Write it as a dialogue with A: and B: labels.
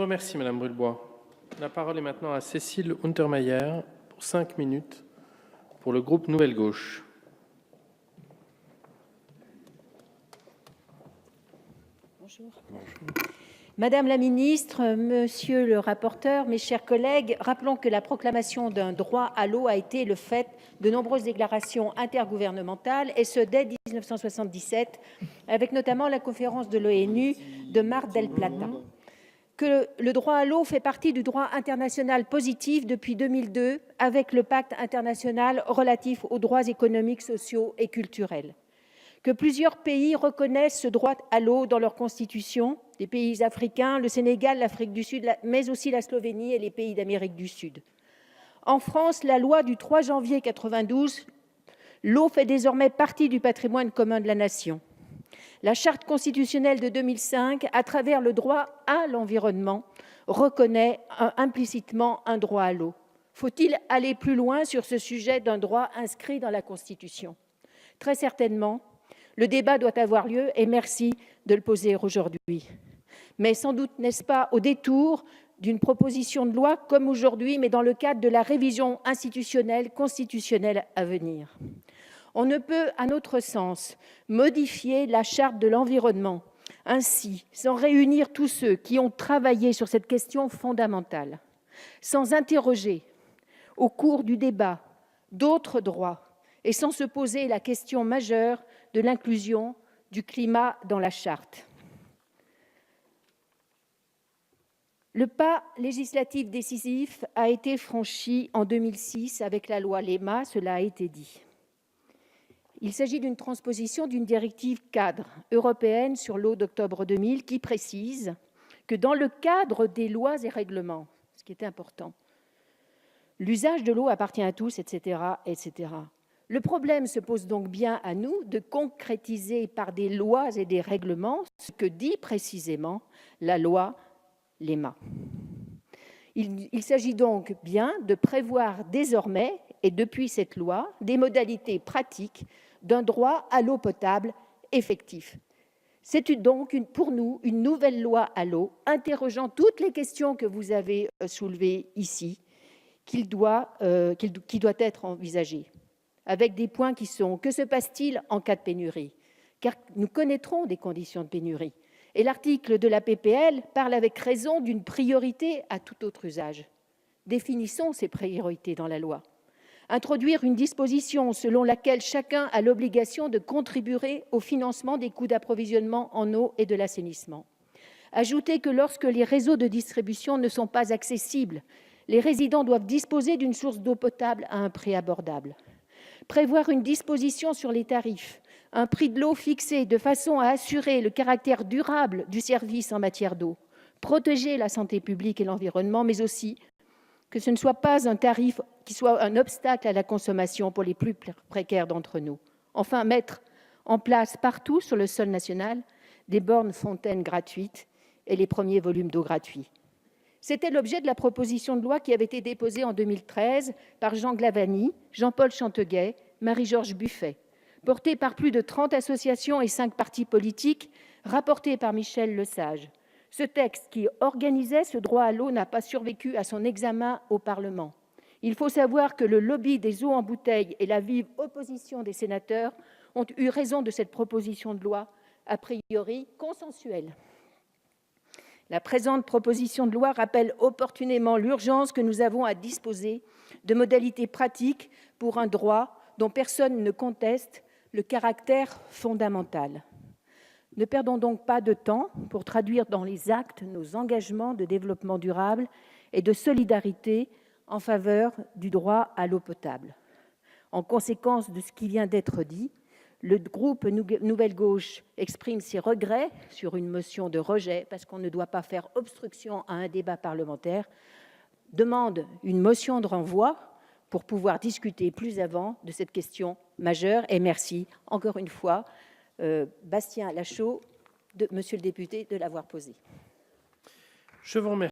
A: remercie, Madame Brulbois. La parole est maintenant à Cécile Untermaier pour 5 minutes pour le groupe Nouvelle Gauche.
B: Bonjour. Madame la ministre, monsieur le rapporteur, mes chers collègues, rappelons que la proclamation d'un droit à l'eau a été le fait de nombreuses déclarations intergouvernementales, et ce dès 1977, avec notamment la conférence de l'ONU de Mar del Plata. Que le droit à l'eau fait partie du droit international positif depuis 2002, avec le pacte international relatif aux droits économiques, sociaux et culturels. Que plusieurs pays reconnaissent ce droit à l'eau dans leur constitution, des pays africains, le Sénégal, l'Afrique du Sud, mais aussi la Slovénie et les pays d'Amérique du Sud. En France, la loi du 3 janvier 1992, l'eau fait désormais partie du patrimoine commun de la nation. La Charte constitutionnelle de 2005, à travers le droit à l'environnement, reconnaît implicitement un droit à l'eau. Faut-il aller plus loin sur ce sujet d'un droit inscrit dans la Constitution? Très certainement. Le débat doit avoir lieu et merci de le poser aujourd'hui. Mais sans doute n'est-ce pas au détour d'une proposition de loi comme aujourd'hui, mais dans le cadre de la révision institutionnelle, constitutionnelle à venir. On ne peut, à notre sens, modifier la Charte de l'environnement ainsi, sans réunir tous ceux qui ont travaillé sur cette question fondamentale, sans interroger, au cours du débat, d'autres droits et sans se poser la question majeure de l'inclusion du climat dans la Charte. Le pas législatif décisif a été franchi en 2006 avec la loi LEMA, cela a été dit. Il s'agit d'une transposition d'une directive cadre européenne sur l'eau d'octobre 2000 qui précise que dans le cadre des lois et règlements, ce qui est important, l'usage de l'eau appartient à tous, etc., etc. Le problème se pose donc bien à nous de concrétiser par des lois et des règlements ce que dit précisément la loi LEMA. Il s'agit donc bien de prévoir désormais, et depuis cette loi, des modalités pratiques d'un droit à l'eau potable effectif. C'est donc pour nous une nouvelle loi à l'eau, interrogeant toutes les questions que vous avez soulevées ici, qui doit être envisagée. Avec des points qui sont: que se passe-t-il en cas de pénurie? Car nous connaîtrons des conditions de pénurie. Et l'article de la PPL parle avec raison d'une priorité à tout autre usage. Définissons ces priorités dans la loi. Introduire une disposition selon laquelle chacun a l'obligation de contribuer au financement des coûts d'approvisionnement en eau et de l'assainissement. Ajouter que lorsque les réseaux de distribution ne sont pas accessibles, les résidents doivent disposer d'une source d'eau potable à un prix abordable. Prévoir une disposition sur les tarifs, un prix de l'eau fixé de façon à assurer le caractère durable du service en matière d'eau, protéger la santé publique et l'environnement, mais aussi que ce ne soit pas un tarif qui soit un obstacle à la consommation pour les plus précaires d'entre nous. Enfin, mettre en place partout sur le sol national des bornes fontaines gratuites et les premiers volumes d'eau gratuits. C'était l'objet de la proposition de loi qui avait été déposée en 2013 par Jean Glavany, Jean-Paul Chanteguet, Marie-Georges Buffet, portée par plus de 30 associations et 5 partis politiques, rapportée par Michel Lesage. Ce texte qui organisait ce droit à l'eau n'a pas survécu à son examen au Parlement. Il faut savoir que le lobby des eaux en bouteille et la vive opposition des sénateurs ont eu raison de cette proposition de loi, a priori consensuelle. La présente proposition de loi rappelle opportunément l'urgence que nous avons à disposer de modalités pratiques pour un droit dont personne ne conteste le caractère fondamental. Ne perdons donc pas de temps pour traduire dans les actes nos engagements de développement durable et de solidarité en faveur du droit à l'eau potable. En conséquence de ce qui vient d'être dit, le groupe Nouvelle Gauche exprime ses regrets sur une motion de rejet, parce qu'on ne doit pas faire obstruction à un débat parlementaire, demande une motion de renvoi pour pouvoir discuter plus avant de cette question majeure. Et merci encore une fois, Bastien Lachaud, monsieur le député, de l'avoir posée.
A: Je vous remercie.